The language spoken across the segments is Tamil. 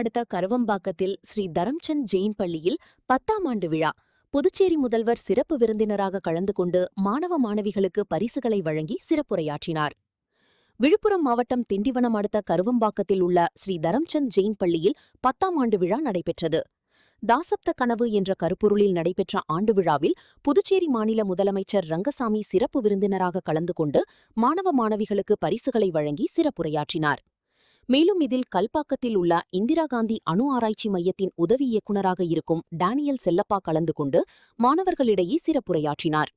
அடுத்த கருவம்பாக்கத்தில் ஸ்ரீ தரம்சந்த் ஜெயின் பள்ளியில் 10ஆம் ஆண்டு விழா. புதுச்சேரி முதல்வர் சிறப்பு விருந்தினராக கலந்து கொண்டு மாணவ மாணவிகளுக்கு பரிசுகளை வழங்கி சிறப்புரையாற்றினார். விழுப்புரம் மாவட்டம் திண்டிவனம் அடுத்த கருவம்பாக்கத்தில் உள்ள ஸ்ரீ தரம்சந்த் ஜெயின் பள்ளியில் 10ஆம் ஆண்டு விழா நடைபெற்றது. தாசப்த கனவு என்ற கருப்பொருளில் நடைபெற்ற ஆண்டு விழாவில் புதுச்சேரி மாநில முதலமைச்சர் ரங்கசாமி சிறப்பு விருந்தினராக கலந்து கொண்டு மாணவ மாணவிகளுக்கு பரிசுகளை வழங்கி சிறப்புரையாற்றினார். மேலும் இதில் கல்பாக்கத்தில் உள்ள இந்திரா காந்தி அணு ஆராய்ச்சி மையத்தின் உதவி இயக்குநராக இருக்கும் டேனியல் செல்லப்பா கலந்து கொண்டு மாணவர்களிடையே சிறப்புரையாற்றினார்.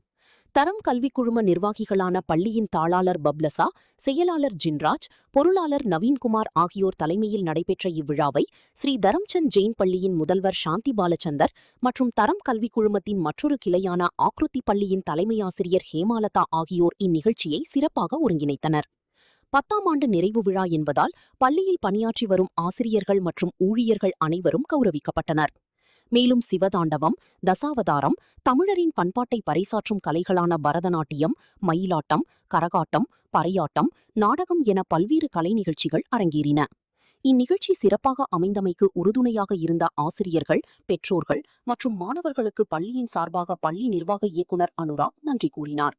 தரம் கல்விக் குழும நிர்வாகிகளான பள்ளியின் தாளாளர் பப்லசா, செயலாளர் ஜின்ராஜ், பொருளாளர் நவீன்குமார் ஆகியோர் தலைமையில் நடைபெற்ற இவ்விழாவை ஸ்ரீ தரம்சந்த் ஜெயின் பள்ளியின் முதல்வர் சாந்தி பாலச்சந்தர் மற்றும் தரம் கல்விக் குழுமத்தின் மற்றொரு கிளையான ஆக்ருதி பள்ளியின் தலைமை ஆசிரியர் ஹேமாலதா ஆகியோர் இந்நிகழ்ச்சியை சிறப்பாக ஒருங்கிணைத்தனர். 10ஆம் ஆண்டு நிறைவு விழா என்பதால் பள்ளியில் பணியாற்றி வரும் ஆசிரியர்கள் மற்றும் ஊழியர்கள் அனைவரும் கௌரவிக்கப்பட்டனர். மேலும் சிவதாண்டவம், தசாவதாரம், தமிழரின் பண்பாட்டை பறைசாற்றும் கலைகளான பரதநாட்டியம், மயிலாட்டம், கரகாட்டம், பறையாட்டம், நாடகம் என பல்வேறு கலை நிகழ்ச்சிகள் அரங்கேறின. இந்நிகழ்ச்சி சிறப்பாக அமைந்தமைக்கு உறுதுணையாக இருந்த ஆசிரியர்கள், பெற்றோர்கள் மற்றும் மாணவர்களுக்கு பள்ளியின் சார்பாக பள்ளி நிர்வாக இயக்குநர் அனுராக் நன்றி கூறினார்.